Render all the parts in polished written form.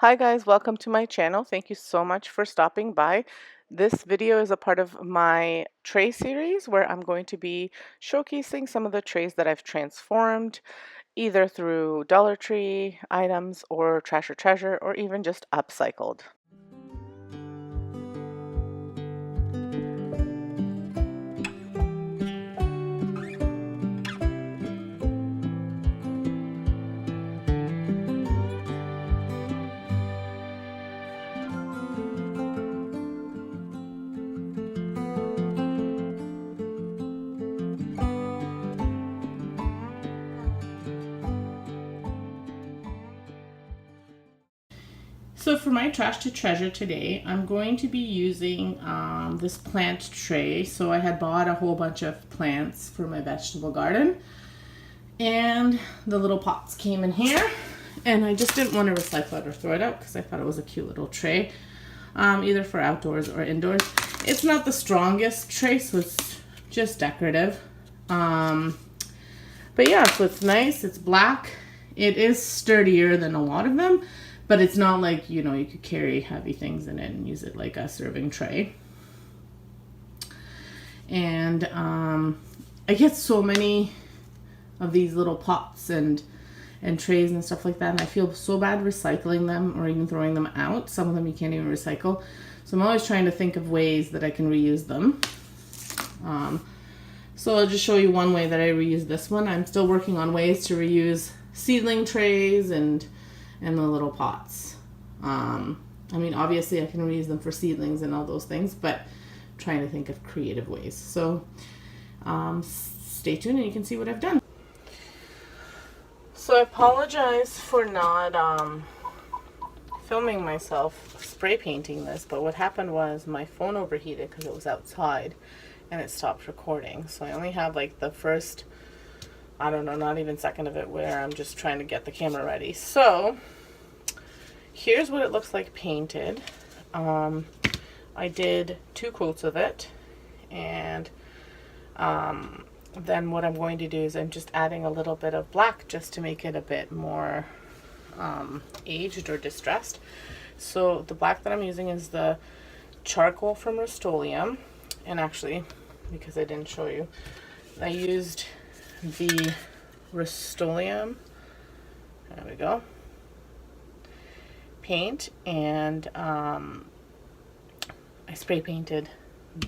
Hi guys, welcome to my channel. Thank you so much for stopping by. This video is a part of my tray series where I'm going to be showcasing some of the trays that I've transformed either through Dollar Tree items or Trash or Treasure or even just upcycled. So for my Trash to Treasure today, I'm going to be using this plant tray. So I had bought a whole bunch of plants for my vegetable garden, and the little pots came in here, and I just didn't want to recycle it or throw it out because I thought it was a cute little tray, either for outdoors or indoors. It's not the strongest tray, so it's just decorative. But yeah, so it's nice, it's black. It is sturdier than a lot of them, but it's not like, you know, you could carry heavy things in it and use it like a serving tray. And I get so many of these little pots and trays and stuff like that, and I feel so bad recycling them or even throwing them out. Some of them you can't even recycle. So I'm always trying to think of ways that I can reuse them. So I'll just show you one way that I reuse this one. I'm still working on ways to reuse seedling trays and the little pots. I mean, obviously I can reuse them for seedlings and all those things, but I'm trying to think of creative ways. So stay tuned and you can see what I've done. So I apologize for not filming myself spray painting this, but what happened was my phone overheated because it was outside and it stopped recording. So I only have like the first, I don't know, not even second of it where I'm just trying to get the camera ready. So here's what it looks like painted. I did 2 coats of it, and then what I'm going to do is I'm just adding a little bit of black just to make it a bit more aged or distressed. So the black that I'm using is the charcoal from Rust-Oleum, and actually, because I didn't show you, I used the Rust-Oleum, there we go, paint, and I spray painted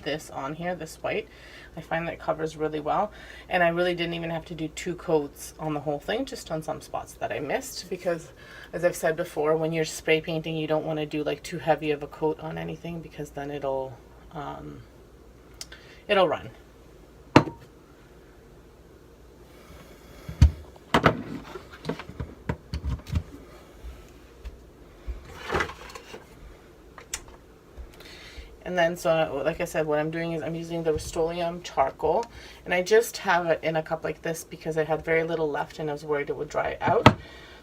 this on here, this white. I find that it covers really well, and I really didn't even have to do 2 coats on the whole thing, just on some spots that I missed, because as I've said before, when you're spray painting you don't want to do like too heavy of a coat on anything because then it'll run. And then, so like I said, what I'm doing is I'm using the Rust-Oleum charcoal, and I just have it in a cup like this because I had very little left and I was worried it would dry out.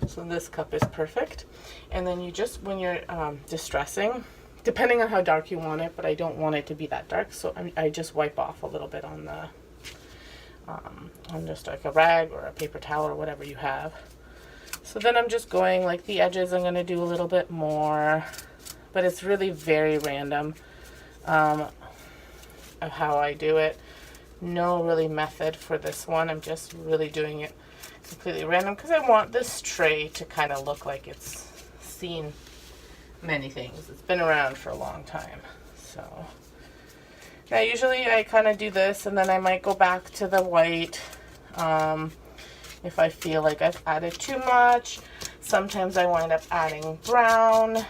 So this cup is perfect. And then you just, when you're distressing, depending on how dark you want it, but I don't want it to be that dark, so I just wipe off a little bit on the on just like a rag or a paper towel or whatever you have. So then I'm just going like the edges, I'm going to do a little bit more, but it's really very random of how I do it. No really method for this one. I'm just really doing it completely random because I want this tray to kind of look like it's seen many things. It's been around for a long time. So now usually I kind of do this, and then I might go back to the white if I feel like I've added too much. Sometimes I wind up adding brown.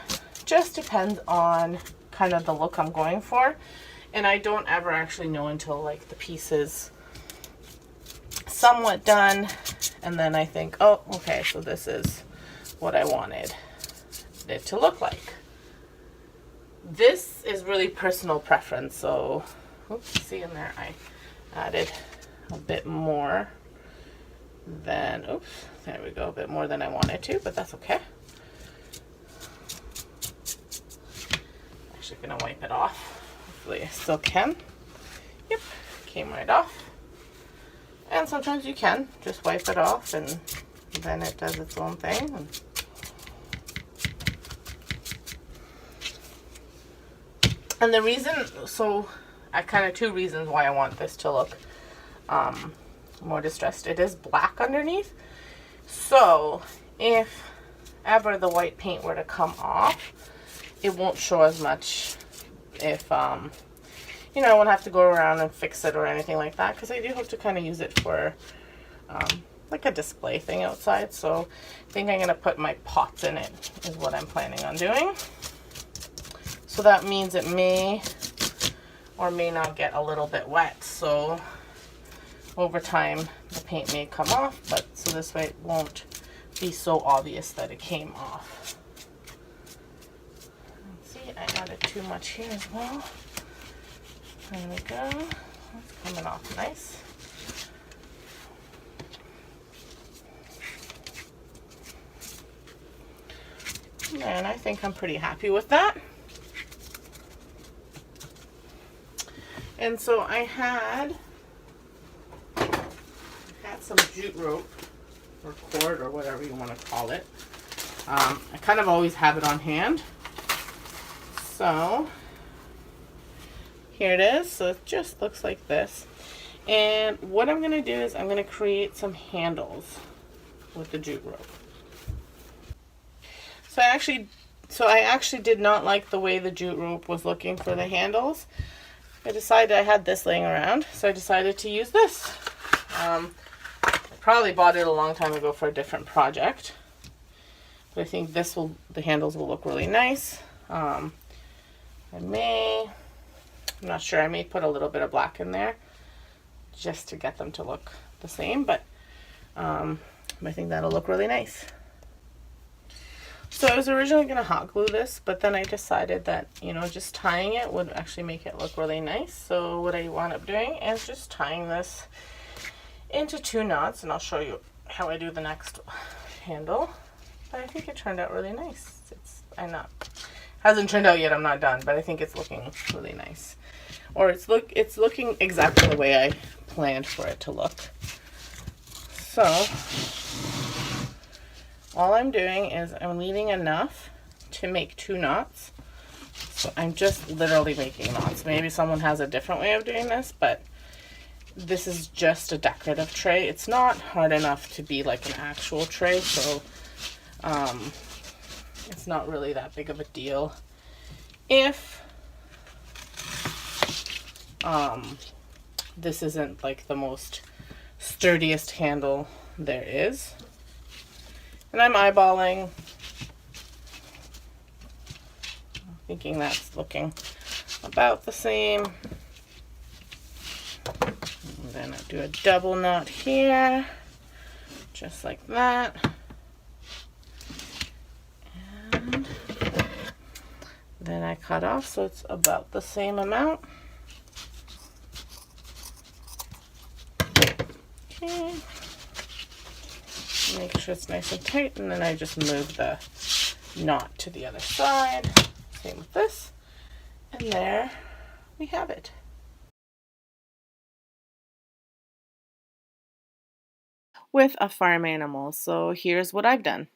Just depends on kind of the look I'm going for, and I don't ever actually know until like the piece is somewhat done, and then I think, oh, okay, so this is what I wanted it to look like. This is really personal preference, so oops, see in there I added a bit more than, oops, there we go, a bit more than I wanted to, but that's okay. Actually gonna wipe it off. Hopefully I still can. Yep, came right off. And sometimes you can just wipe it off and then it does its own thing. And And the reason, so I kind of two reasons why I want this to look more distressed. It is black underneath, so if ever the white paint were to come off, it won't show as much. If you know, I won't have to go around and fix it or anything like that, because I do hope to kind of use it for like a display thing outside. So I think I'm going to put my pots in it, is what I'm planning on doing. So that means it may or may not get a little bit wet. So over time the paint may come off, but so this way it won't be so obvious that it came off. Let's see, I added too much here as well. There we go. That's coming off nice. And I think I'm pretty happy with that. And so I had some jute rope or cord or whatever you want to call it. I kind of always have it on hand. So here it is. So it just looks like this. And what I'm going to do is I'm going to create some handles with the jute rope. So I actually did not like the way the jute rope was looking for the handles. I decided, I had this laying around, so I decided to use this. I probably bought it a long time ago for a different project, but I think the handles will look really nice. I'm not sure, I may put a little bit of black in there just to get them to look the same, but I think that'll look really nice. So I was originally going to hot glue this, but then I decided that, you know, just tying it would actually make it look really nice. So what I wound up doing is just tying this into 2 knots, and I'll show you how I do the next handle. But I think it turned out really nice. Hasn't turned out yet, I'm not done, but I think it's looking really nice. Or it's looking exactly the way I planned for it to look. So all I'm doing is I'm leaving enough to make 2 knots. So I'm just literally making knots. Maybe someone has a different way of doing this, but this is just a decorative tray. It's not hard enough to be like an actual tray, so it's not really that big of a deal if this isn't like the most sturdiest handle there is. And I'm eyeballing, thinking that's looking about the same. And then I do a double knot here, just like that. And then I cut off so it's about the same amount. Okay. Make sure it's nice and tight, and then I just move the knot to the other side. Same with this. And there we have it. With a farm animal. So here's what I've done.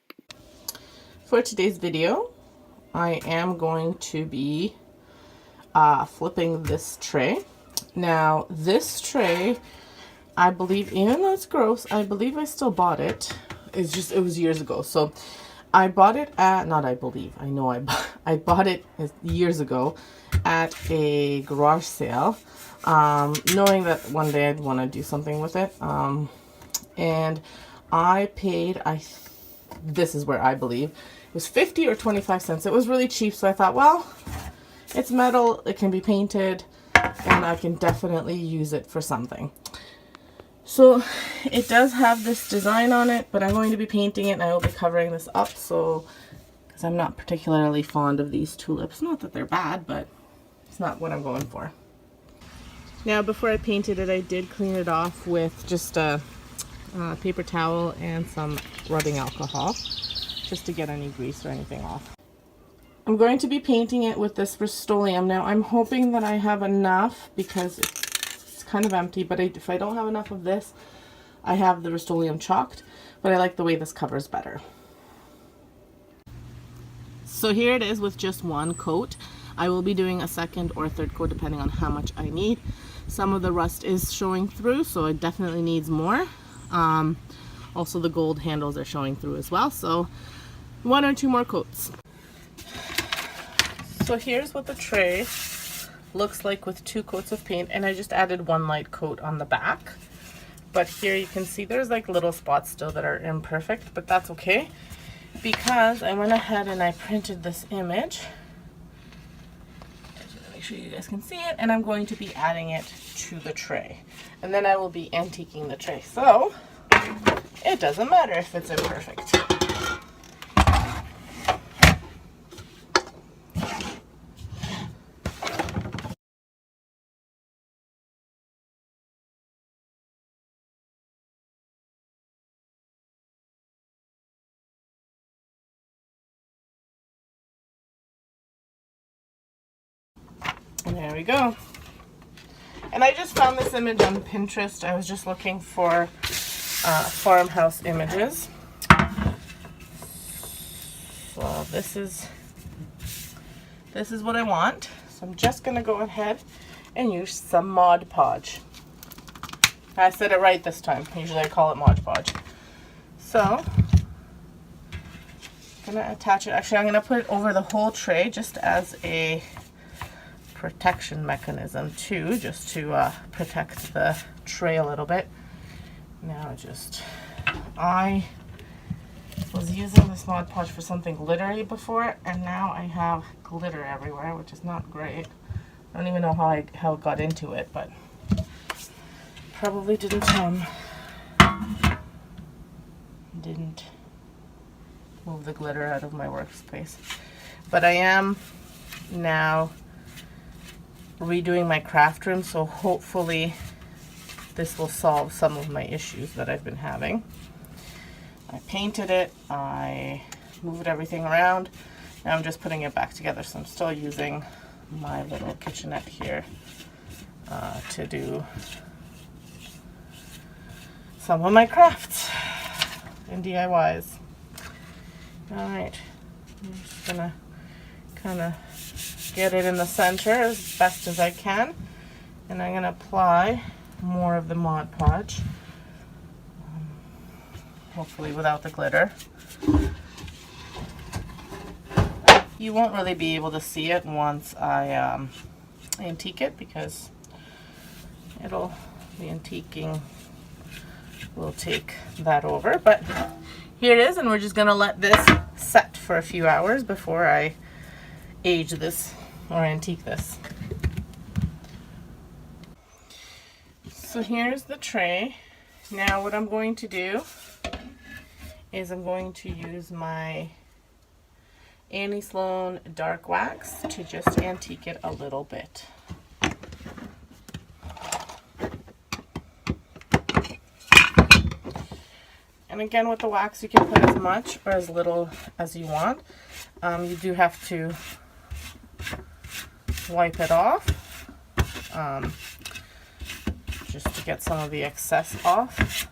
For today's video, I am going to be flipping this tray. Now this tray, I believe, even though it's gross, I believe I still bought it. It was years ago. So I bought it at, not I believe, I know I bought it years ago at a garage sale, knowing that one day I'd want to do something with it. And I paid, this is where I believe, it was 50 or 25 cents. It was really cheap, so I thought, well, it's metal, it can be painted, and I can definitely use it for something. So it does have this design on it, but I'm going to be painting it, and I will be covering this up, so, because I'm not particularly fond of these tulips. Not that they're bad, but it's not what I'm going for. Now, before I painted it, I did clean it off with just a paper towel and some rubbing alcohol, just to get any grease or anything off. I'm going to be painting it with this Rust-Oleum. Now, I'm hoping that I have enough, because it's kind of empty, but if I don't have enough of this, I have the Rust-Oleum chalked, but I like the way this covers better. So here it is with just one coat. I will be doing a second or third coat depending on how much I need. Some of the rust is showing through, so it definitely needs more. Also the gold handles are showing through as well, so 1 or 2 more coats. So here's what the tray looks like with 2 coats of paint, and I just added 1 light coat on the back. But here you can see there's like little spots still that are imperfect, but that's okay because I went ahead and I printed this image. Just make sure you guys can see it, and I'm going to be adding it to the tray, and then I will be antiquing the tray, so it doesn't matter if it's imperfect. And there we go. And I just found this image on Pinterest. I was just looking for farmhouse images. So this is what I want. So I'm just gonna go ahead and use some Mod Podge. I said it right this time. Usually I call it Mod Podge. So I'm gonna attach it. Actually, I'm gonna put it over the whole tray just as a protection mechanism too, just to protect the tray a little bit. Now I was using this Mod Podge for something glittery before, and now I have glitter everywhere, which is not great. I don't even know how it got into it, but probably didn't move the glitter out of my workspace. But I am now redoing my craft room, so hopefully this will solve some of my issues that I've been having. I painted it, I moved everything around, now I'm just putting it back together. So I'm still using my little kitchenette here to do some of my crafts and DIYs. Alright, I'm just gonna kind of get it in the center as best as I can, and I'm going to apply more of the Mod Podge, hopefully without the glitter. You won't really be able to see it once I antique it, because the antiquing will take that over, but here it is, and we're just going to let this set for a few hours before I age this or antique this. So here's the tray. Now what I'm going to do is I'm going to use my Annie Sloan dark wax to just antique it a little bit. And again, with the wax you can put as much or as little as you want. You do have to wipe it off just to get some of the excess off.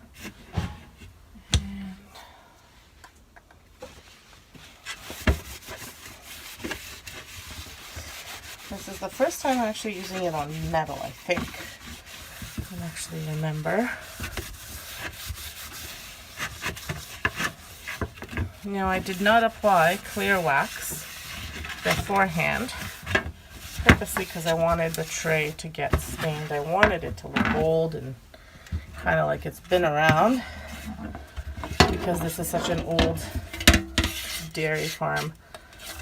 And this is the first time I'm actually using it on metal, I think. I don't actually remember. Now, I did not apply clear wax beforehand, purposely because I wanted the tray to get stained. I wanted it to look old and kind of like it's been around, because this is such an old dairy farm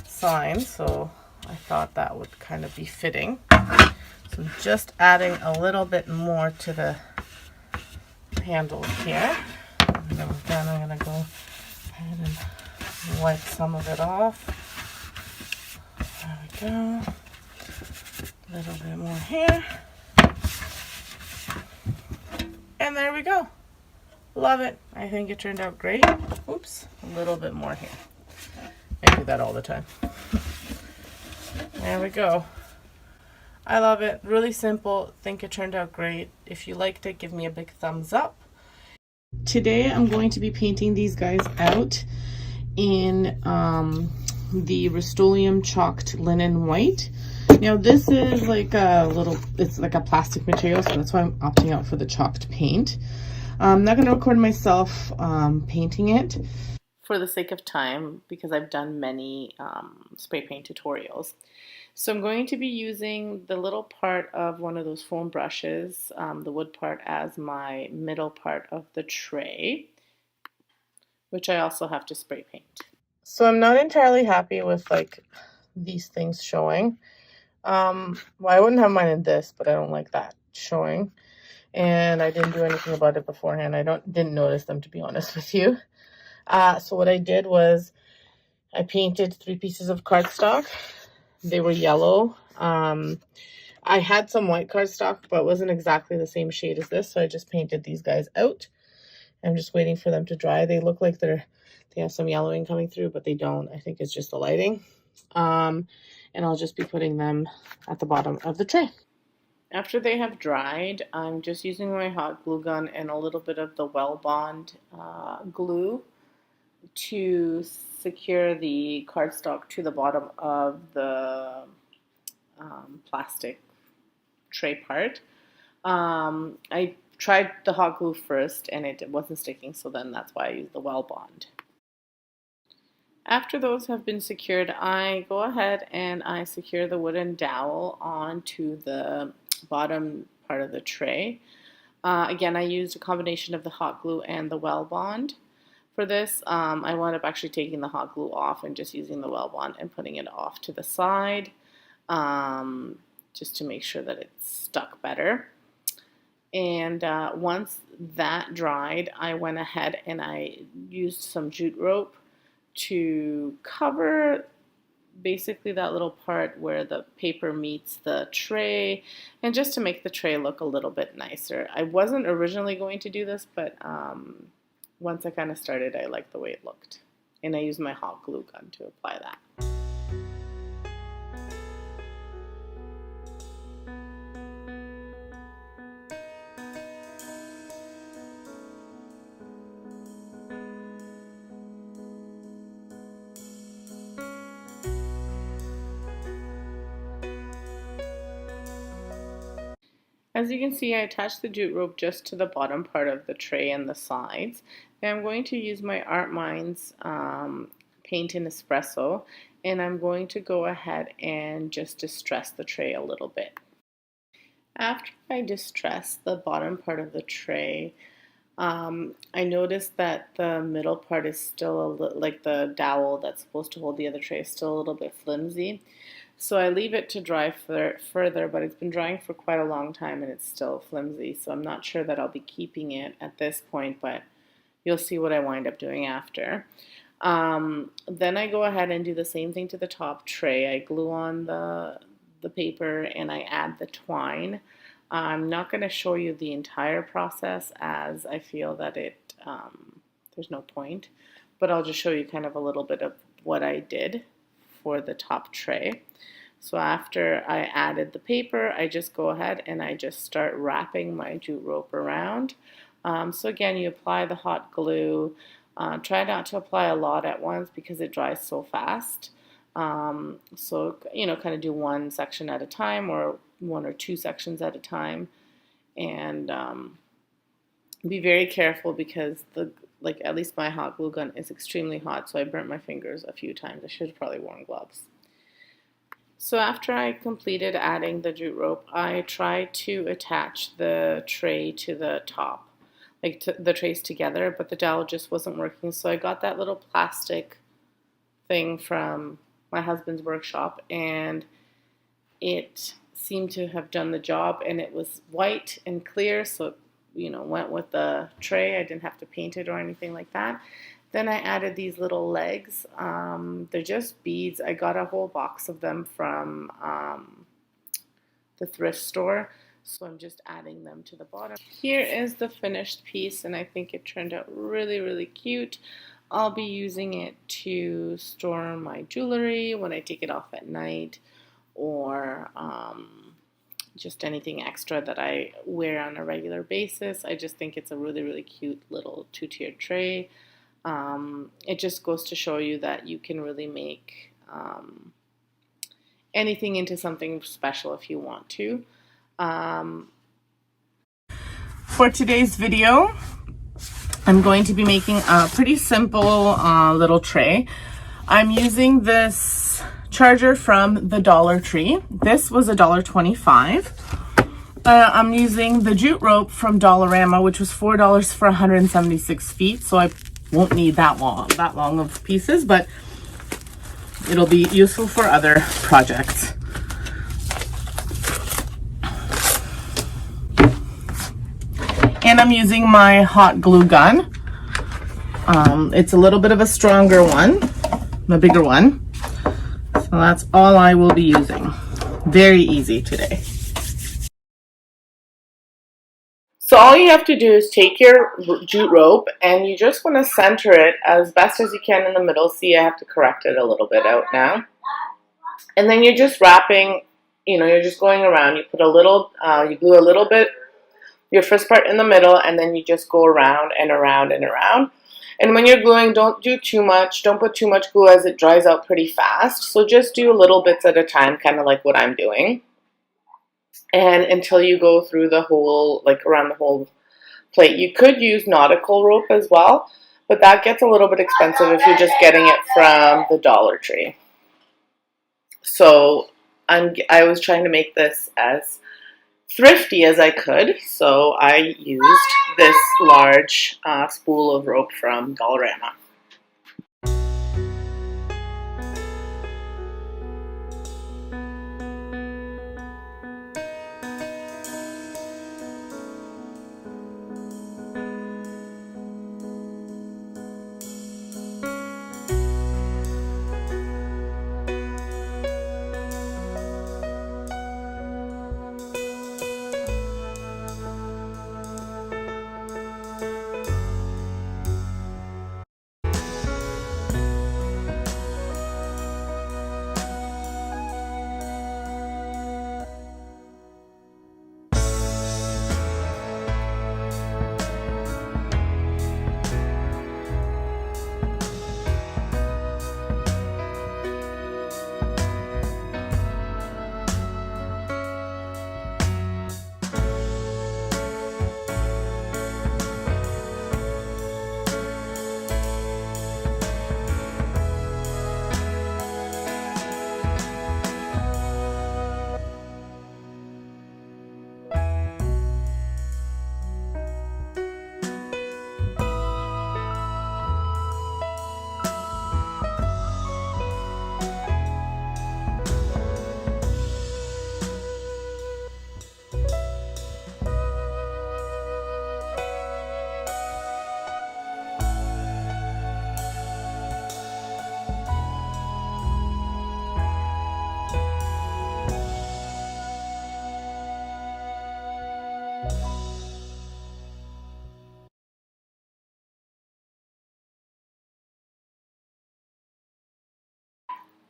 sign, so I thought that would kind of be fitting. So I'm just adding a little bit more to the handles here. And then I'm going to go ahead and wipe some of it off. There we go. A little bit more here. And there we go. Love it. I think it turned out great. Oops, a little bit more here. I do that all the time. There we go. I love it. Really simple. Think it turned out great. If you liked it, give me a big thumbs up. Today I'm going to be painting these guys out in the Rust-Oleum chalked linen white. Now this is like a little, it's like a plastic material, so that's why I'm opting out for the chalked paint. I'm not going to record myself painting it for the sake of time because I've done many spray paint tutorials. So I'm going to be using the little part of one of those foam brushes, the wood part, as my middle part of the tray, which I also have to spray paint. So I'm not entirely happy with like these things showing. Well, I wouldn't have minded this, but I don't like that showing. And I didn't do anything about it beforehand. I didn't notice them, to be honest with you. So what I did was I painted 3 pieces of cardstock. They were yellow. I had some white cardstock, but it wasn't exactly the same shade as this, so I just painted these guys out. I'm just waiting for them to dry. They look like they have some yellowing coming through, but they don't. I think it's just the lighting. And I'll just be putting them at the bottom of the tray. After they have dried, I'm just using my hot glue gun and a little bit of the Well Bond glue to secure the cardstock to the bottom of the plastic tray part. I tried the hot glue first and it wasn't sticking, so then that's why I used the Well Bond. After those have been secured, I go ahead and I secure the wooden dowel onto the bottom part of the tray. Again, I used a combination of the hot glue and the Well Bond. For this, I wound up actually taking the hot glue off and just using the Well Bond and putting it off to the side, just to make sure that it's stuck better. And once that dried, I went ahead and I used some jute rope to cover basically that little part where the paper meets the tray, and just to make the tray look a little bit nicer. I wasn't originally going to do this, but once I kind of started, I liked the way it looked. And I used my hot glue gun to apply that. As you can see, I attached the jute rope just to the bottom part of the tray and the sides. And I'm going to use my Art Minds paint in espresso, and I'm going to go ahead and just distress the tray a little bit. After I distress the bottom part of the tray, I noticed that the middle part is still a little, like the dowel that's supposed to hold the other tray is still a little bit flimsy. So I leave it to dry further, but it's been drying for quite a long time and it's still flimsy. So I'm not sure that I'll be keeping it at this point, but you'll see what I wind up doing after. Then I go ahead and do the same thing to the top tray. I glue on the paper and I add the twine. I'm not going to show you the entire process as I feel that there's no point, but I'll just show you kind of a little bit of what I did for the top tray. So after I added the paper, I just go ahead and I just start wrapping my jute rope around. So again, you apply the hot glue. Try not to apply a lot at once because it dries so fast. So, kind of do one section at a time or 1 or 2 sections at a time. And be very careful because at least my hot glue gun is extremely hot, so I burnt my fingers a few times. I should have probably worn gloves. So after I completed adding the jute rope, I tried to attach the tray to the top, the trays together, but the dowel just wasn't working. So I got that little plastic thing from my husband's workshop, and it seemed to have done the job, and it was white and clear, so it went with the tray. I didn't have to paint it or anything like that. Then I added these little legs. They're just beads. I got a whole box of them from the thrift store, so I'm just adding them to the bottom. Here is the finished piece, and I think it turned out really, really cute. I'll be using it to store my jewelry when I take it off at night, or just anything extra that I wear on a regular basis. I just think it's a really, really cute little 2-tiered tray. It just goes to show you that you can really make anything into something special if you want to. For today's video, I'm going to be making a pretty simple little tray. I'm using this charger from the Dollar Tree. This was $1.25. I'm using the jute rope from Dollarama, which was $4 for 176 feet. So I won't need that long of pieces, but it'll be useful for other projects. And I'm using my hot glue gun. It's a little bit of a stronger one, the bigger one. So that's all I will be using. Very easy today. So all you have to do is take your jute rope and you just want to center it as best as you can in the middle. See, I have to correct it a little bit out now. And then you're just wrapping, you're just going around. You put a little, you glue a little bit, your first part in the middle, and then you just go around and around and around. And when you're gluing, don't do too much. Don't put too much glue as it dries out pretty fast. So just do little bits at a time, kind of like what I'm doing. And until you go through the whole, like around the whole plate. You could use nautical rope as well, but that gets a little bit expensive if you're just getting it from the Dollar Tree. So I was trying to make this as thrifty as I could, so I used this large spool of rope from Dollarama.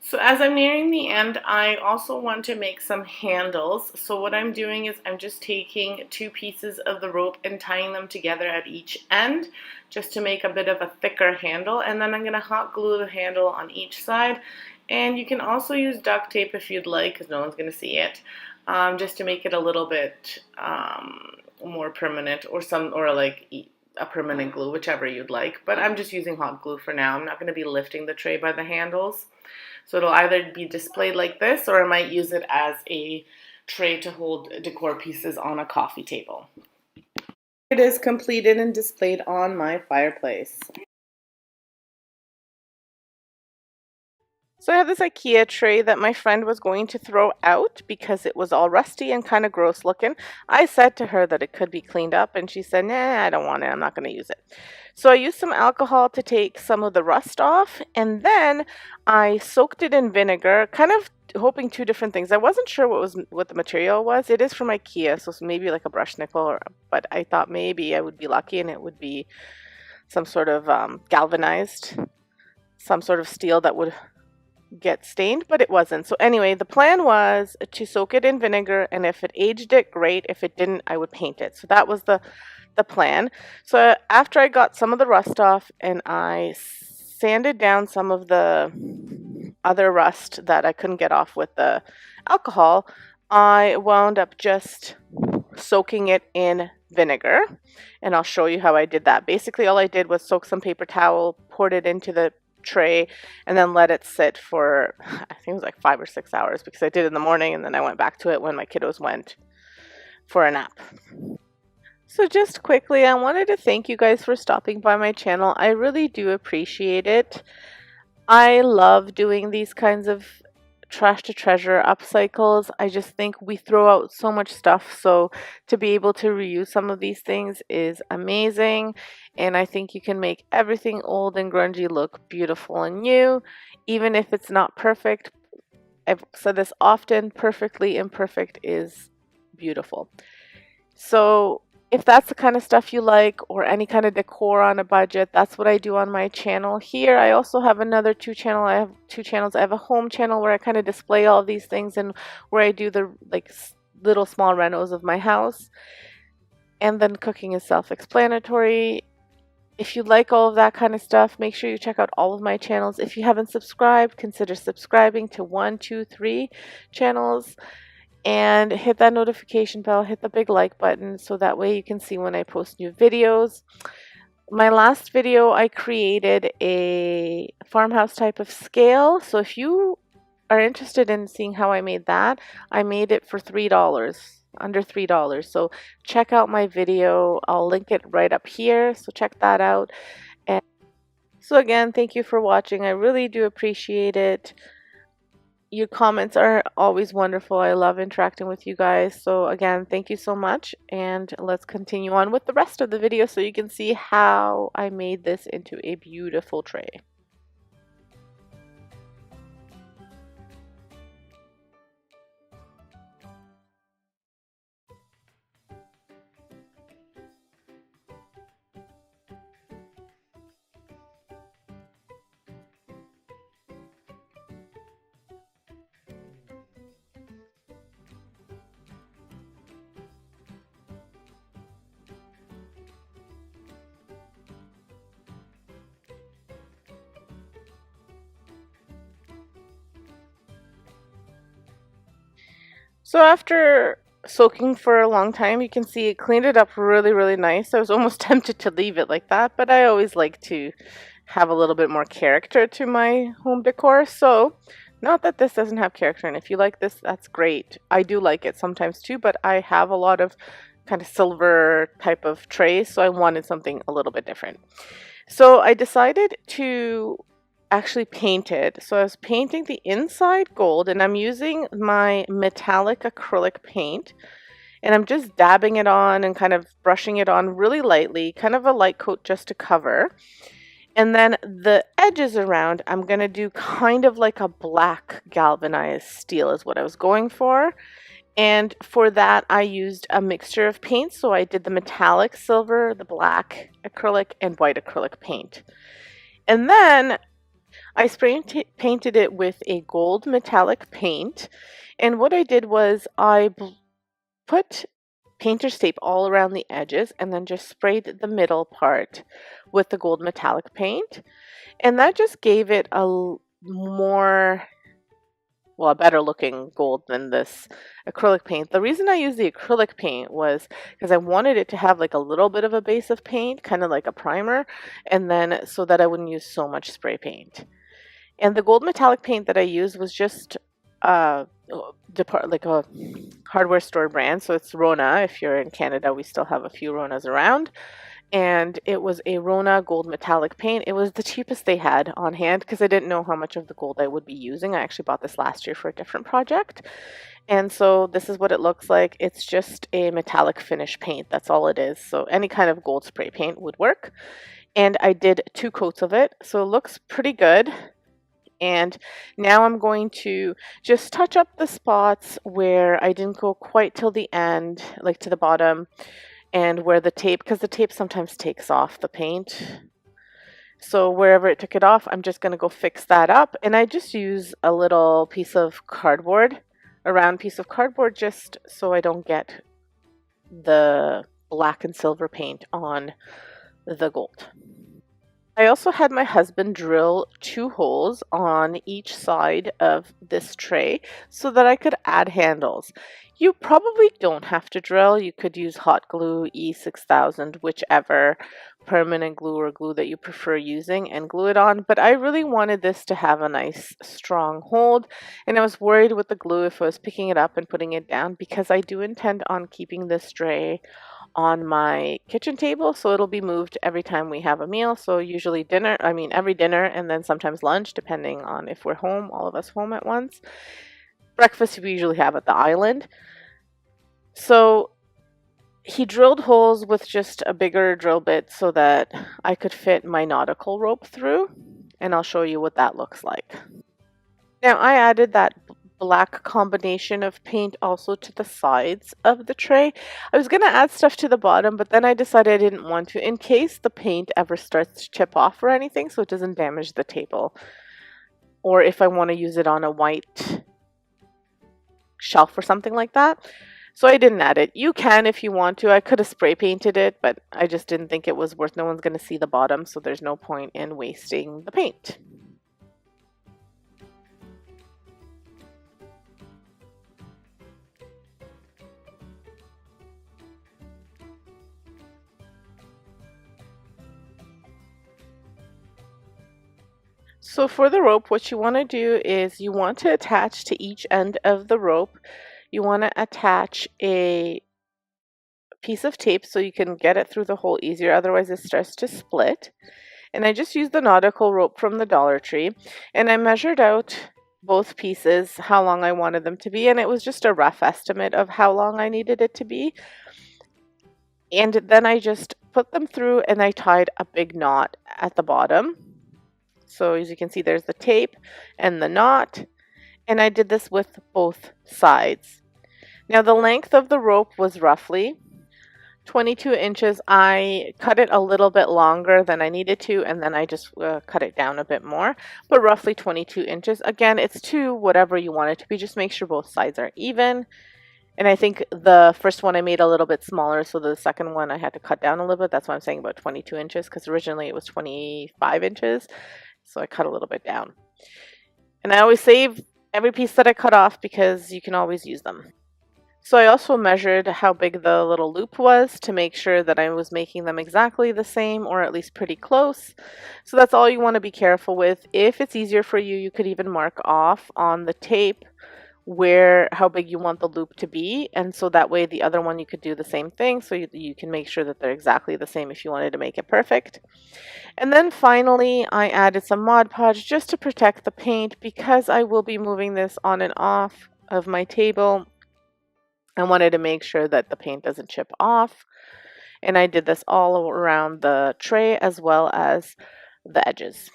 So as I'm nearing the end, I also want to make some handles. So what I'm doing is I'm just taking 2 pieces of the rope and tying them together at each end just to make a bit of a thicker handle. And then I'm going to hot glue the handle on each side. And you can also use duct tape if you'd like, because no one's going to see it, just to make it a little bit more permanent, or like a permanent glue, whichever you'd like. But I'm just using hot glue for now. I'm not going to be lifting the tray by the handles. So it'll either be displayed like this, or I might use it as a tray to hold decor pieces on a coffee table. It is completed and displayed on my fireplace. So I have this IKEA tray that my friend was going to throw out because it was all rusty and kind of gross looking. I said to her that it could be cleaned up, and she said, nah, I don't want it. I'm not going to use it. So I used some alcohol to take some of the rust off, and then I soaked it in vinegar, kind of hoping 2 different things. I wasn't sure what the material was. It is from IKEA, so maybe like a brush nickel, but I thought maybe I would be lucky and it would be some sort of galvanized, some sort of steel that would get stained, but it wasn't. So anyway, the plan was to soak it in vinegar, and if it aged it, great. If it didn't, I would paint it. So that was the plan. So after I got some of the rust off and I sanded down some of the other rust that I couldn't get off with the alcohol, I wound up just soaking it in vinegar, and I'll show you how I did that. Basically, all I did was soak some paper towel, poured it into the tray, and then let it sit for, I think it was like 5 or 6 hours, because I did it in the morning and then I went back to it when my kiddos went for a nap. So just quickly, I wanted to thank you guys for stopping by my channel. I really do appreciate it. I love doing these kinds of trash to treasure upcycles. I just think we throw out so much stuff, so to be able to reuse some of these things is amazing, and I think you can make everything old and grungy look beautiful and new, even if it's not perfect. I've said this often, perfectly imperfect is beautiful. So if that's the kind of stuff you like, or any kind of decor on a budget, that's what I do on my channel here. I also have another I have two channels. I have a home channel where I kind of display all of these things, and where I do the little small renos of my house. And then cooking is self-explanatory. If you like all of that kind of stuff, make sure you check out all of my channels. If you haven't subscribed, consider subscribing to 1, 2, 3 channels. And hit that notification bell, hit the big like button, so that way you can see when I post new videos. My last video, I created a farmhouse type of scale. So if you are interested in seeing how I made that, I made it for $3, under $3. So check out my video. I'll link it right up here. So check that out. And so again, thank you for watching. I really do appreciate it. Your comments are always wonderful. I love interacting with you guys. So again, thank you so much. And let's continue on with the rest of the video so you can see how I made this into a beautiful tray. So after soaking for a long time, you can see it cleaned it up really, really nice. I was almost tempted to leave it like that, but I always like to have a little bit more character to my home decor. So not that this doesn't have character, and if you like this, that's great. I do like it sometimes too, but I have a lot of kind of silver type of trays, so I wanted something a little bit different. So I decided to actually paint it. So I was painting the inside gold, and I'm using my metallic acrylic paint, and I'm just dabbing it on and kind of brushing it on really lightly, kind of a light coat just to cover. And then the edges around, I'm going to do kind of like a black galvanized steel is what I was going for. And for that, I used a mixture of paints. So I did the metallic silver, the black acrylic, and white acrylic paint. And then I spray painted it with a gold metallic paint. And what I did was I put painter's tape all around the edges and then just sprayed the middle part with the gold metallic paint. And that just gave it a more, well, a better looking gold than this acrylic paint. The reason I used the acrylic paint was because I wanted it to have like a little bit of a base of paint, kind of like a primer, and then so that I wouldn't use so much spray paint. And the gold metallic paint that I used was just like a hardware store brand. So it's Rona. If you're in Canada, we still have a few Ronas around. And it was a Rona gold metallic paint. It was the cheapest they had on hand because I didn't know how much of the gold I would be using. I actually bought this last year for a different project. And so this is what it looks like. It's just a metallic finish paint. That's all it is. So any kind of gold spray paint would work. And I did 2 coats of it. So it looks pretty good. And now I'm going to just touch up the spots where I didn't go quite till the end, like to the bottom, and where the tape, because the tape sometimes takes off the paint. So wherever it took it off, I'm just going to go fix that up. And I just use a little piece of cardboard, a round piece of cardboard, just so I don't get the black and silver paint on the gold. I also had my husband drill 2 holes on each side of this tray so that I could add handles. You probably don't have to drill. You could use hot glue, E6000, whichever permanent glue or glue that you prefer using, and glue it on. But I really wanted this to have a nice strong hold, and I was worried with the glue if I was picking it up and putting it down, because I do intend on keeping this tray on my kitchen table, so it'll be moved every time we have a meal. So usually dinner, I mean every dinner, and then sometimes lunch, depending on if we're home, all of us home at once. Breakfast we usually have at the island. So he drilled holes with just a bigger drill bit so that I could fit my nautical rope through, and I'll show you what that looks like. Now I added that black combination of paint also to the sides of the tray. I was going to add stuff to the bottom, but then I decided I didn't want to in case the paint ever starts to chip off or anything, so it doesn't damage the table. Or if I want to use it on a white shelf or something like that. So I didn't add it. You can if you want to. I could have spray painted it, but I just didn't think it was worth. No one's going to see the bottom, so there's no point in wasting the paint. So for the rope, what you want to do is you want to attach to each end of the rope. You want to attach a piece of tape so you can get it through the hole easier, otherwise it starts to split. And I just used the nautical rope from the Dollar Tree, and I measured out both pieces, how long I wanted them to be, and it was just a rough estimate of how long I needed it to be. And then I just put them through and I tied a big knot at the bottom. So as you can see, there's the tape and the knot, and I did this with both sides. Now the length of the rope was roughly 22 inches. I cut it a little bit longer than I needed to, and then I just cut it down a bit more, but roughly 22 inches. Again, it's to whatever you want it to be. Just make sure both sides are even. And I think the first one I made a little bit smaller, so the second one I had to cut down a little bit. That's why I'm saying about 22 inches, because originally it was 25 inches. So I cut a little bit down. And I always save every piece that I cut off because you can always use them. So I also measured how big the little loop was to make sure that I was making them exactly the same, or at least pretty close. So that's all you want to be careful with. If it's easier for you, you could even mark off on the tape how big you want the loop to be, and so that way the other one you could do the same thing, so you can make sure that they're exactly the same if you wanted to make it perfect. And then finally I added some Mod Podge just to protect the paint, because I will be moving this on and off of my table. I wanted to make sure that the paint doesn't chip off, and I did this all around the tray as well as the edges.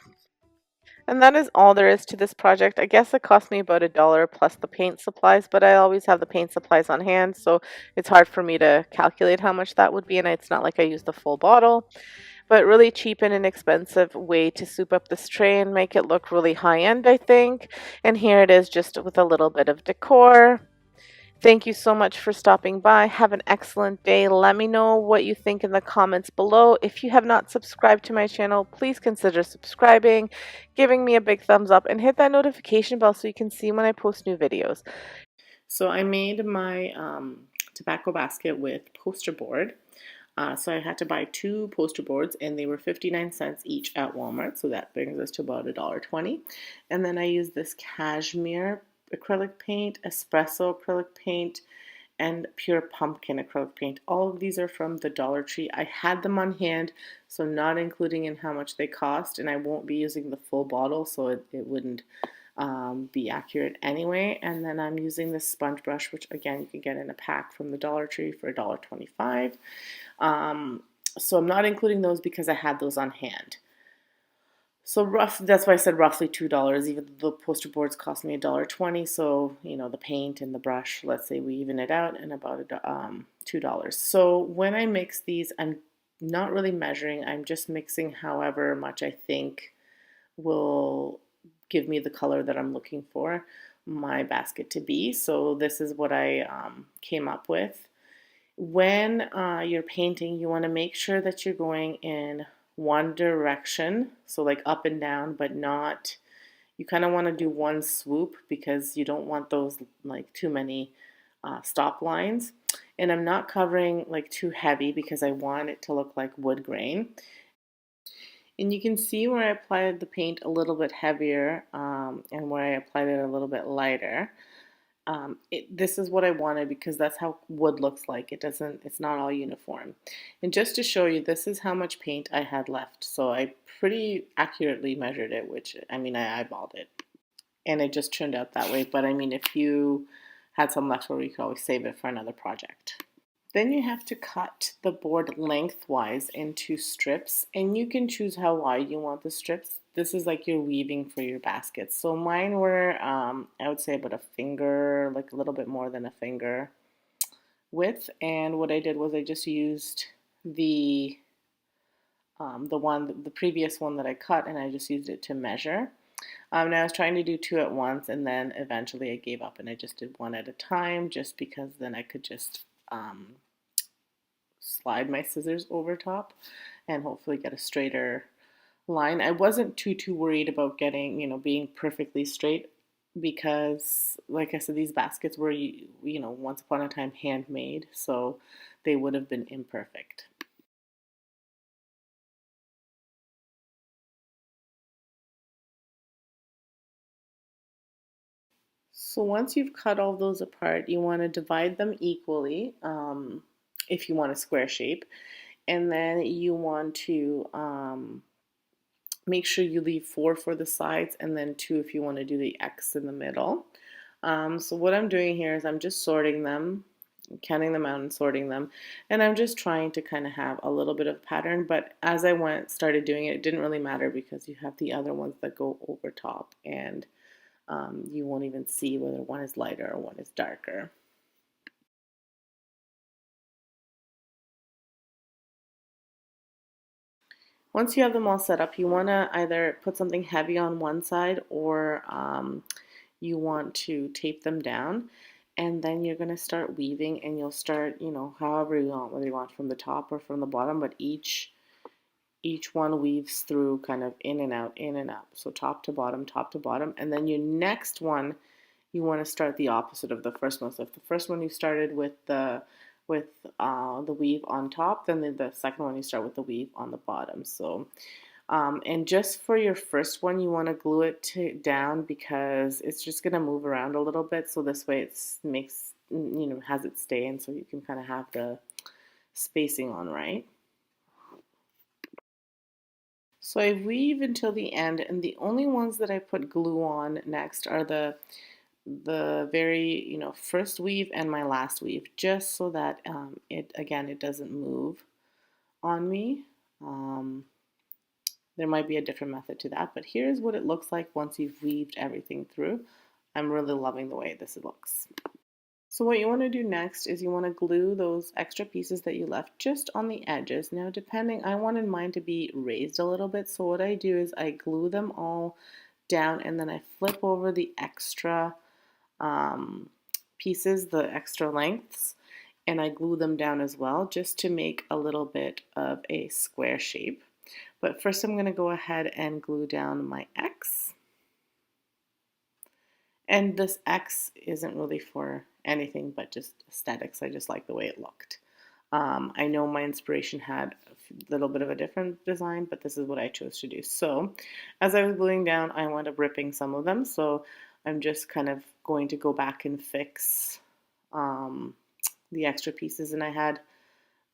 And that is all there is to this project. I guess it cost me about $1 plus the paint supplies, but I always have the paint supplies on hand, so it's hard for me to calculate how much that would be, and it's not like I used the full bottle. But really cheap and inexpensive way to soup up this tray and make it look really high-end, I think. And here it is, just with a little bit of decor. Thank you so much for stopping by. Have an excellent day. Let me know what you think in the comments below. If you have not subscribed to my channel, please consider subscribing, giving me a big thumbs up, and hit that notification bell so you can see when I post new videos. So I made my tobacco basket with poster board. So I had to buy 2 poster boards, and they were 59 cents each at Walmart. So that brings us to about $1.20. And then I used this cashmere acrylic paint, espresso acrylic paint, and pure pumpkin acrylic paint. All of these are from the Dollar Tree. I had them on hand, so not including in how much they cost, and I won't be using the full bottle, so it wouldn't be accurate anyway. And then I'm using this sponge brush, which again you can get in a pack from the Dollar Tree for $1.25. So I'm not including those because I had those on hand. So that's why I said roughly $2, even though the poster boards cost me $1.20. So, you know, the paint and the brush, let's say we even it out, and about $2. So when I mix these, I'm not really measuring. I'm just mixing however much I think will give me the color that I'm looking for my basket to be. So this is what I came up with. When you're painting, you want to make sure that you're going in one direction, so like up and down, but not, you kind of want to do one swoop because you don't want those like too many stop lines. And I'm not covering like too heavy because I want it to look like wood grain. And you can see where I applied the paint a little bit heavier and where I applied it a little bit lighter. This is what I wanted because that's how wood looks like. It's not all uniform. And just to show you, this is how much paint I had left. So I pretty accurately measured it, which, I mean, I eyeballed it. And it just turned out that way. But I mean, if you had some left over, you could always save it for another project. Then you have to cut the board lengthwise into strips, and you can choose how wide you want the strips. This is like your weaving for your baskets. So mine were, I would say about a finger, like a little bit more than a finger width. And what I did was I just used the previous one that I cut, and I just used it to measure. And I was trying to do two at once, and then eventually I gave up and I just did one at a time, just because then I could just slide my scissors over top and hopefully get a straighter line. I wasn't too worried about getting, being perfectly straight because, like I said, these baskets were, once upon a time handmade, so they would have been imperfect. So once you've cut all those apart, you want to divide them equally if you want a square shape. And then you want to make sure you leave 4 for the sides and then 2 if you want to do the X in the middle. So what I'm doing here is I'm just sorting them, counting them out and sorting them. And I'm just trying to kind of have a little bit of pattern. But as I started doing it, it didn't really matter because you have the other ones that go over top. And you won't even see whether one is lighter or one is darker. Once you have them all set up, you want to either put something heavy on one side or you want to tape them down. And then you're going to start weaving and you'll start, however you want, whether you want from the top or from the bottom, but each one weaves through kind of in and out, in and out. So top to bottom, top to bottom. And then your next one, you want to start the opposite of the first one. So if the first one you started with the weave on top, then the second one you start with the weave on the bottom. So and just for your first one, you want to glue it down because it's just going to move around a little bit. So this way it makes, has it stay in so you can kind of have the spacing on right. So I weave until the end, and the only ones that I put glue on next are the very first weave and my last weave, just so that it doesn't move on me. There might be a different method to that, but here's what it looks like once you've weaved everything through. I'm really loving the way this looks. So what you want to do next is you want to glue those extra pieces that you left just on the edges. Now I wanted mine to be raised a little bit, so what I do is I glue them all down and then I flip over the extra pieces, the extra lengths, and I glue them down as well just to make a little bit of a square shape. But first I'm going to go ahead and glue down my X. And this X isn't really for anything but just aesthetics. I just like the way it looked. I know my inspiration had a little bit of a different design, but this is what I chose to do. So as I was gluing down, I wound up ripping some of them. So I'm just kind of going to go back and fix the extra pieces. And I had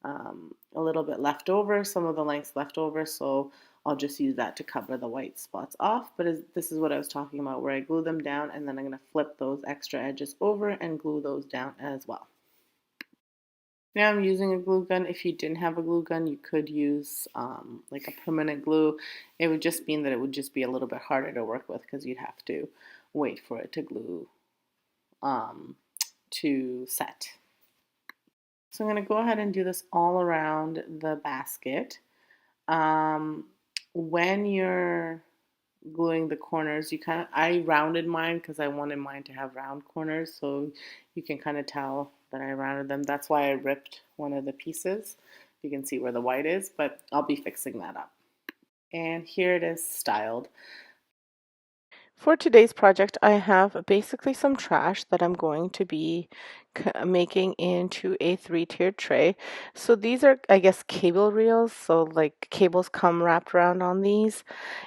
a little bit left over, some of the lengths left over. So I'll just use that to cover the white spots off. But this is what I was talking about, where I glue them down and then I'm going to flip those extra edges over and glue those down as well. Now I'm using a glue gun. If you didn't have a glue gun, you could use like a permanent glue. It would just mean that it would just be a little bit harder to work with because you'd have to wait for it to glue to set. So I'm going to go ahead and do this all around the basket. When you're gluing the corners, I rounded mine because I wanted mine to have round corners, so you can kind of tell that I rounded them. That's why I ripped one of the pieces. You can see where the white is, but I'll be fixing that up. And here it is styled. For today's project, I have basically some trash that I'm going to be making into a 3-tiered tray. So these are, I guess, cable reels. So like cables come wrapped around on these,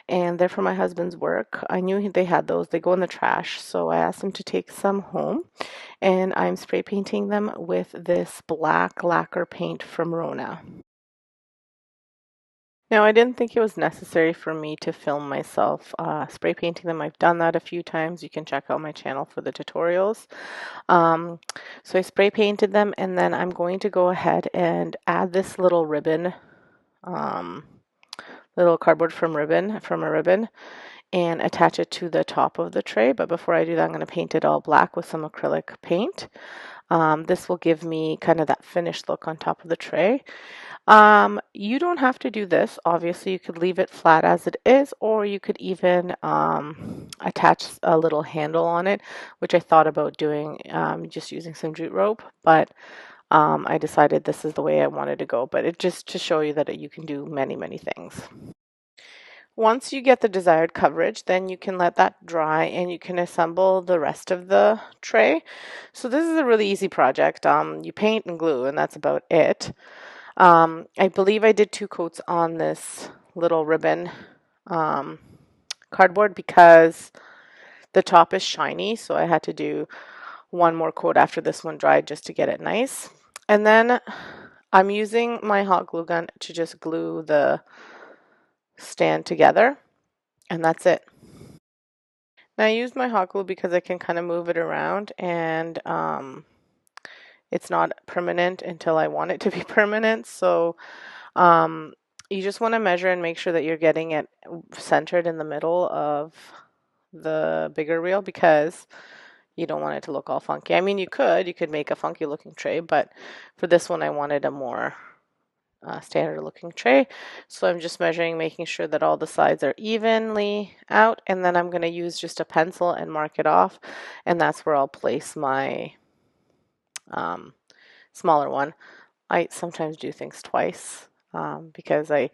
and they're for my husband's work. I knew they had those. They go in the trash. So I asked him to take some home, and I'm spray painting them with this black lacquer paint from Rona. Now, I didn't think it was necessary for me to film myself spray painting them. I've done that a few times. You can check out my channel for the tutorials. Um, so I spray painted them, and then I'm going to go ahead and add this little ribbon, um, little cardboard from a ribbon, and attach it to the top of the tray. But before I do that, I'm going to paint it all black with some acrylic paint. This will give me kind of that finished look on top of the tray. You don't have to do this. Obviously, you could leave it flat as it is, or you could even attach a little handle on it, which I thought about doing just using some jute rope, but I decided this is the way I wanted to go. But it just to show you that you can do many, many things. Once you get the desired coverage, then you can let that dry and you can assemble the rest of the tray. So this is a really easy project. You paint and glue, and that's about it. I believe I did 2 coats on this little ribbon cardboard because the top is shiny, so I had to do 1 more coat after this one dried just to get it nice. And then I'm using my hot glue gun to just glue the stand together, and that's it. Now I use my hot glue because I can kind of move it around, and it's not permanent until I want it to be permanent. So you just want to measure and make sure that you're getting it centered in the middle of the bigger reel, because you don't want it to look all funky. I mean, you could make a funky looking tray, but for this one I wanted a more standard looking tray. So I'm just measuring, making sure that all the sides are evenly out, and then I'm going to use just a pencil and mark it off, and that's where I'll place my smaller one. I sometimes do things twice because I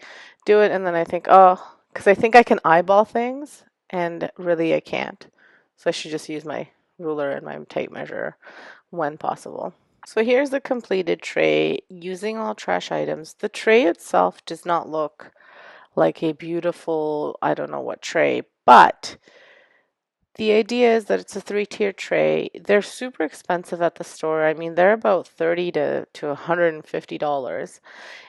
do it and then I think, oh, because I think I can eyeball things and really I can't. So I should just use my ruler and my tape measure when possible. So here's the completed tray using all trash items. The tray itself does not look like a beautiful, I don't know what tray, but the idea is that it's a 3-tier tray. They're super expensive at the store. I mean, they're about $30 to $150.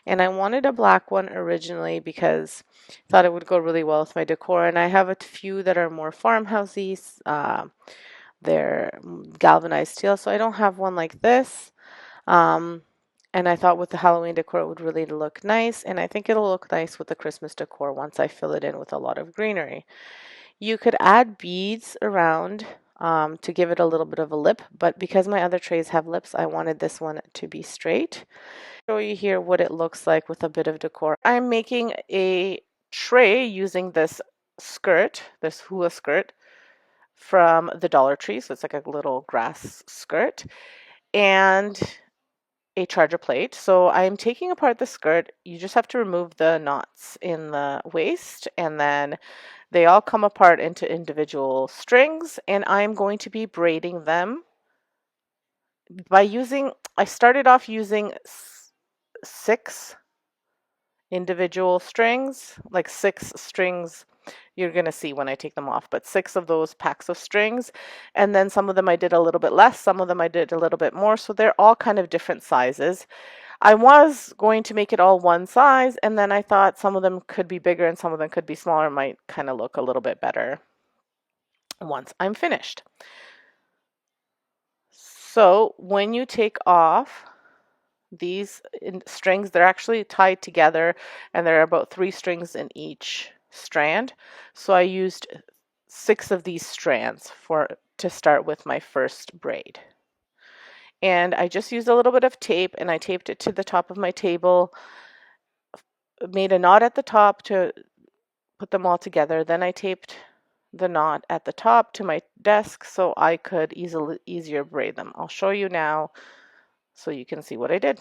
And I wanted a black one originally because I thought it would go really well with my decor. And I have a few that are more farmhousey. They're galvanized steel, so I don't have one like this. And I thought with the Halloween decor it would really look nice. And I think it'll look nice with the Christmas decor once I fill it in with a lot of greenery. You could add beads around to give it a little bit of a lip, but because my other trays have lips, I wanted this one to be straight. I'll show you here what it looks like with a bit of decor. I'm making a tray using this skirt, this hula skirt from the Dollar Tree, so it's like a little grass skirt, and a charger plate. So I'm taking apart the skirt. You just have to remove the knots in the waist, and then they all come apart into individual strings, and I'm going to be braiding them by I started off using 6 individual strings, like 6 strings you're going to see when I take them off, but 6 of those packs of strings. And then some of them I did a little bit less, some of them I did a little bit more. So they're all kind of different sizes. I was going to make it all one size, and then I thought some of them could be bigger and some of them could be smaller, might kind of look a little bit better once I'm finished. So when you take off these strings, they're actually tied together and there are about 3 strings in each strand. So I used 6 of these strands to start with my first braid. And I just used a little bit of tape and I taped it to the top of my table, made a knot at the top to put them all together. Then I taped the knot at the top to my desk so I could easier braid them. I'll show you now so you can see what I did.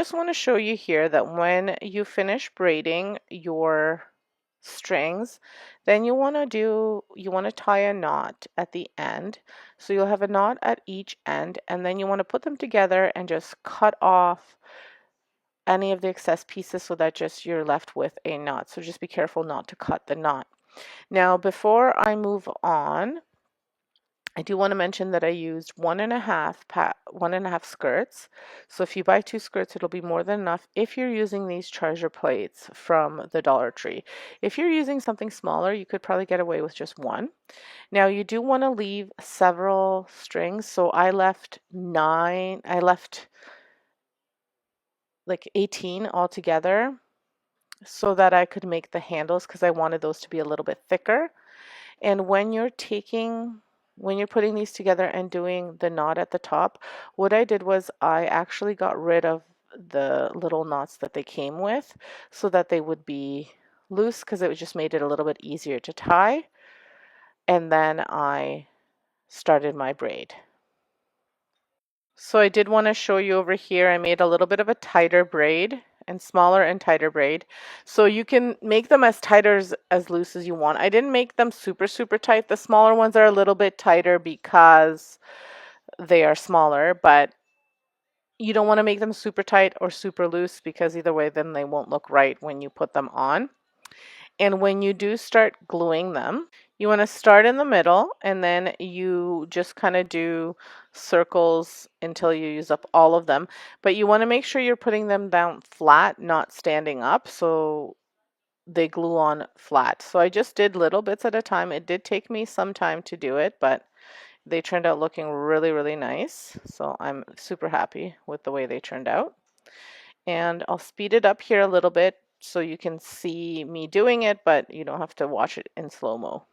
just want to show you here that when you finish braiding your strings, then you want to tie a knot at the end. So you'll have a knot at each end, and then you want to put them together and just cut off any of the excess pieces so that just you're left with a knot. So just be careful not to cut the knot. Now, before I move on, I do want to mention that I used 1.5 skirts. So if you buy 2 skirts, it'll be more than enough if you're using these treasure plates from the Dollar Tree. If you're using something smaller, you could probably get away with just 1. Now you do want to leave several strings. So I left like 18 altogether so that I could make the handles because I wanted those to be a little bit thicker. And when you're putting these together and doing the knot at the top, what I did was I actually got rid of the little knots that they came with so that they would be loose, because it just made it a little bit easier to tie. And then I started my braid. So I did want to show you over here, I made a little bit of a tighter braid and smaller and tighter braid. So you can make them as tight or as loose as you want. I didn't make them super, super tight. The smaller ones are a little bit tighter because they are smaller, but you don't want to make them super tight or super loose because either way then they won't look right when you put them on. And when you do start gluing them, you want to start in the middle and then you just kind of do circles until you use up all of them. But you want to make sure you're putting them down flat, not standing up, so they glue on flat. So I just did little bits at a time. It did take me some time to do it, but they turned out looking really, really nice. So I'm super happy with the way they turned out. And I'll speed it up here a little bit so you can see me doing it, but you don't have to watch it in slow-mo.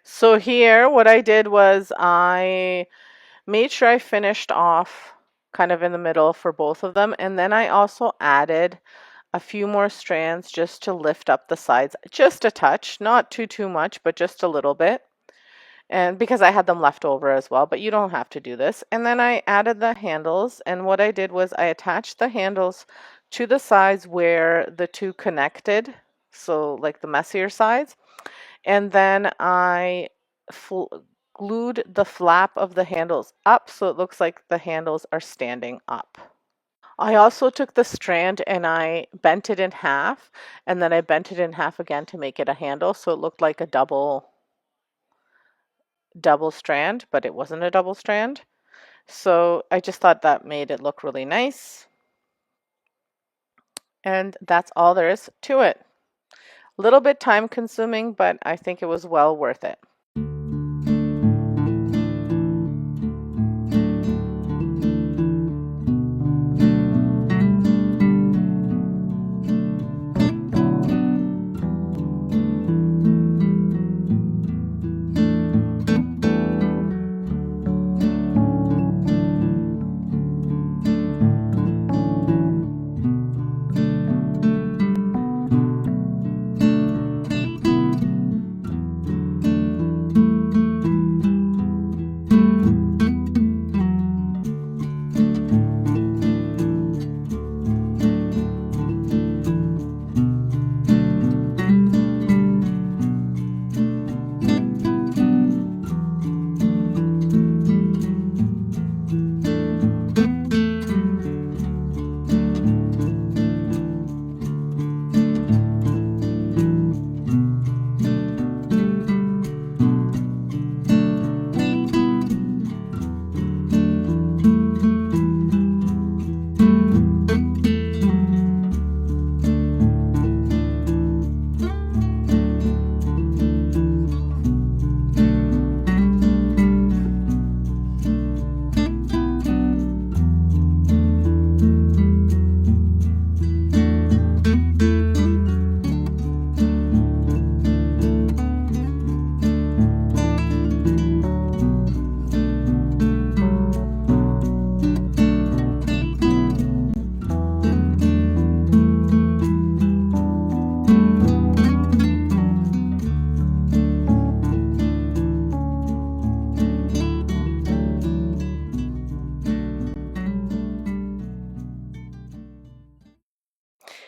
So here, what I did was I made sure I finished off kind of in the middle for both of them, and then I also added a few more strands just to lift up the sides, just a touch, not too much, but just a little bit. And because I had them left over as well, but you don't have to do this. And then I added the handles, and what I did was I attached the handles to the sides where the two connected, so like the messier sides, and then I glued the flap of the handles up so it looks like the handles are standing up. I also took the strand and I bent it in half, and then I bent it in half again to make it a handle, so it looked like a double strand, but it wasn't a double strand. So I just thought that made it look really nice. And that's all there is to it. A little bit time consuming, but I think it was well worth it.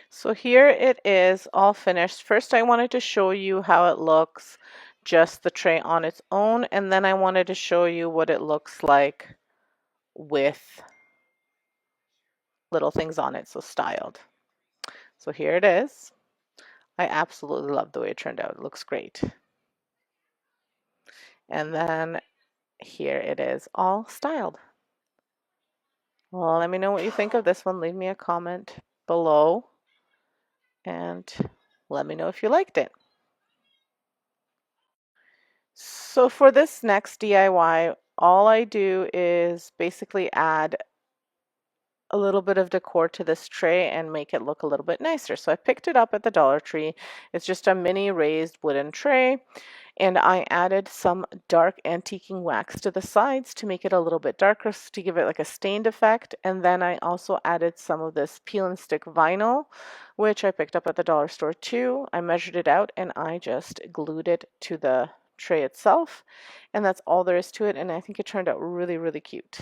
So here it is all finished. First, I wanted to show you how it looks, just the tray on its own, and then I wanted to show you what it looks like with little things on it, so styled. So here it is. I absolutely love the way it turned out. It looks great. And then here it is all styled. Well, let me know what you think of this one. Leave me a comment below and let me know if you liked it. So for this next DIY, all I do is basically add a little bit of decor to this tray and make it look a little bit nicer. So I picked it up at the Dollar Tree. It's just a mini raised wooden tray, and I added some dark antiquing wax to the sides to make it a little bit darker, to give it like a stained effect. And then I also added some of this peel and stick vinyl, which I picked up at the dollar store too. I measured it out and I just glued it to the tray itself, and that's all there is to it, and I think it turned out really, really cute.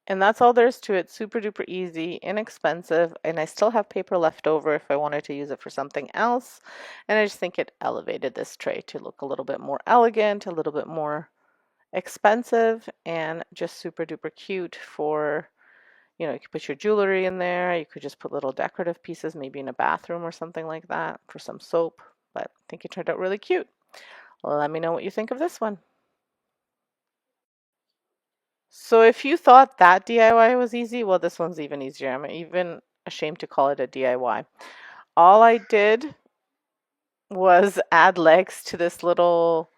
And that's all there is to it. Super duper easy, inexpensive, and I still have paper left over if I wanted to use it for something else. And I just think it elevated this tray to look a little bit more elegant, a little bit more expensive, and just super duper cute for, you know, you could put your jewelry in there. You could just put little decorative pieces, maybe in a bathroom or something like that for some soap. But I think it turned out really cute. Let me know what you think of this one. So if you thought that DIY was easy, well, this one's even easier. I'm even ashamed to call it a DIY. All I did was add legs to this little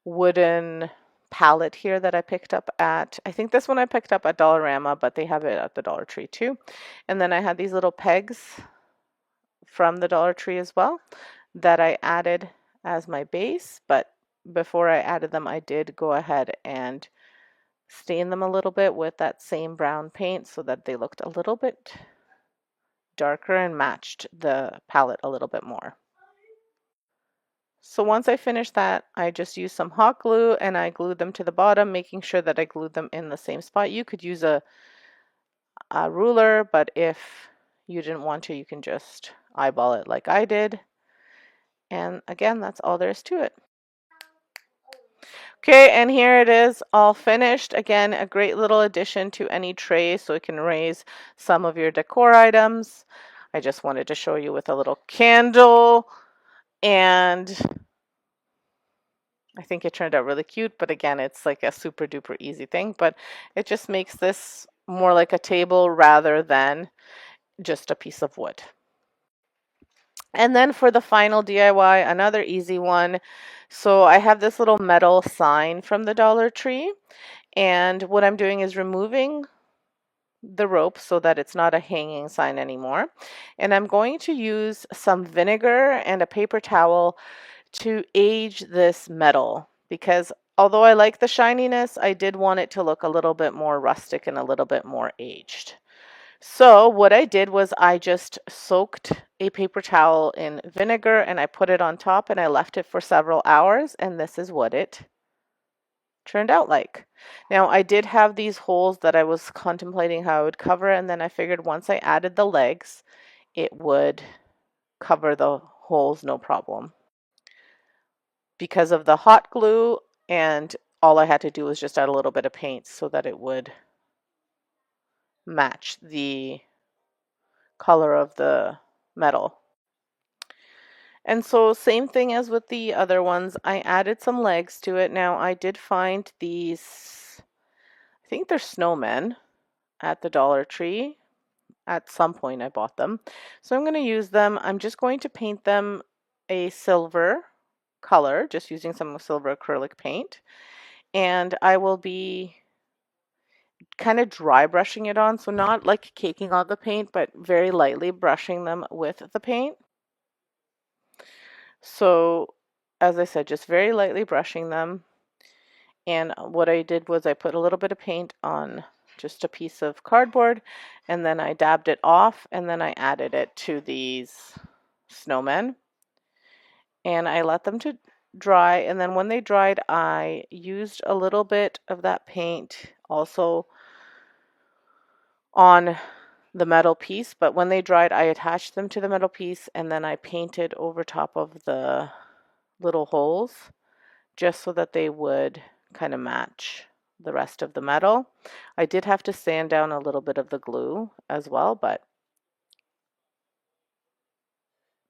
wooden pallet here that I picked up at, I think this one I picked up at Dollarama, but they have it at the Dollar Tree too. And then I had these little pegs from the Dollar Tree as well that I added as my base, but before I added them, I did go ahead and stain them a little bit with that same brown paint so that they looked a little bit darker and matched the palette a little bit more. So once I finished that, I just used some hot glue and I glued them to the bottom, making sure that I glued them in the same spot. You could use a ruler, but if you didn't want to, you can just eyeball it like I did. And again, that's all there is to it. Okay, and here it is all finished. Again, a great little addition to any tray so it can raise some of your decor items. I just wanted to show you with a little candle, and I think it turned out really cute, but again, it's like a super duper easy thing, but it just makes this more like a table rather than just a piece of wood. And then for the final DIY, another easy one. So I have this little metal sign from the Dollar Tree, and what I'm doing is removing the rope so that it's not a hanging sign anymore. And I'm going to use some vinegar and a paper towel to age this metal, because although I like the shininess, I did want it to look a little bit more rustic and a little bit more aged. So what I did was I just soaked a paper towel in vinegar and I put it on top and I left it for several hours, and this is what it turned out like. Now I did have these holes that I was contemplating how I would cover, and then I figured once I added the legs, it would cover the holes no problem. Because of the hot glue, and all I had to do was just add a little bit of paint so that it would match the color of the metal. And so same thing as with the other ones, I added some legs to it. Now I did find these, I think they're snowmen at the Dollar Tree. At some point I bought them. So I'm going to use them. I'm just going to paint them a silver color, just using some silver acrylic paint. And I will be kind of dry brushing it on, so not like caking on the paint, but very lightly brushing them with the paint. So as I said, just very lightly brushing them. And what I did was I put a little bit of paint on just a piece of cardboard, and then I dabbed it off, and then I added it to these snowmen. And I let them to dry, and then when they dried, I used a little bit of that paint also on the metal piece, but when they dried, I attached them to the metal piece, and then I painted over top of the little holes just so that they would kind of match the rest of the metal. I did have to sand down a little bit of the glue as well, but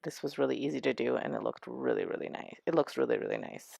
this was really easy to do, and it looked really, really nice. It looks really, really nice.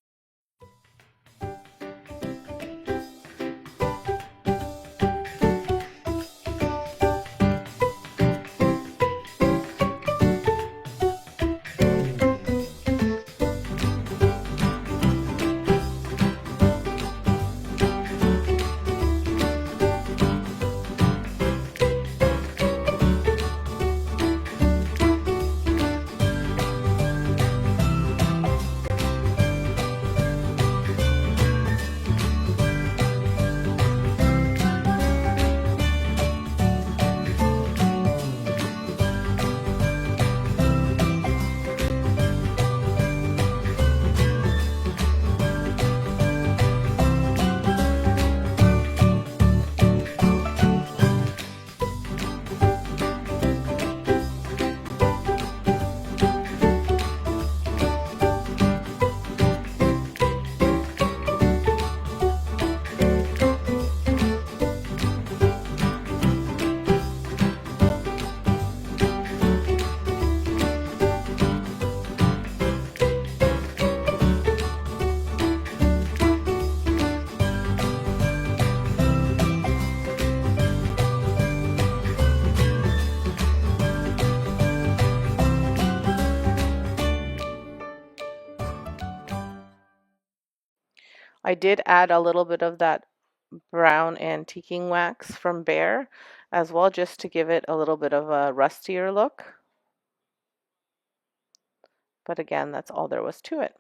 I did add a little bit of that brown antiquing wax from Bear as well, just to give it a little bit of a rustier look. But again, that's all there was to it.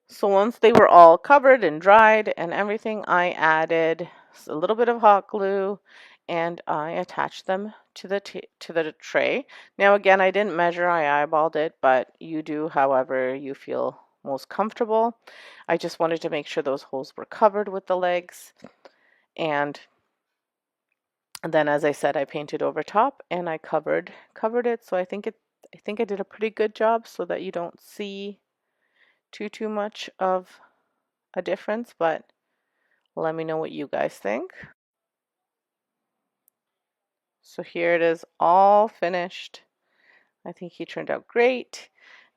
So once they were all covered and dried and everything, I added a little bit of hot glue and I attached them to the tray. Now again, I didn't measure, I eyeballed it, but you do however you feel most comfortable. I just wanted to make sure those holes were covered with the legs, and then as I said, I painted over top and I covered it. So I think I did a pretty good job so that you don't see too much of a difference, but let me know what you guys think. So here it is, all finished. I think he turned out great.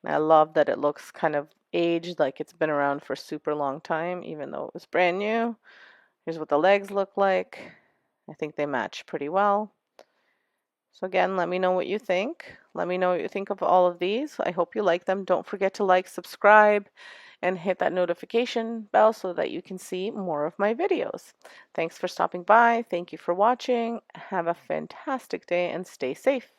And I love that it looks kind of aged, like it's been around for a super long time, even though it was brand new. Here's what the legs look like. I think they match pretty well. So again, let me know what you think. Let me know what you think of all of these. I hope you like them. Don't forget to like, subscribe, and hit that notification bell so that you can see more of my videos. Thanks for stopping by. Thank you for watching. Have a fantastic day and stay safe.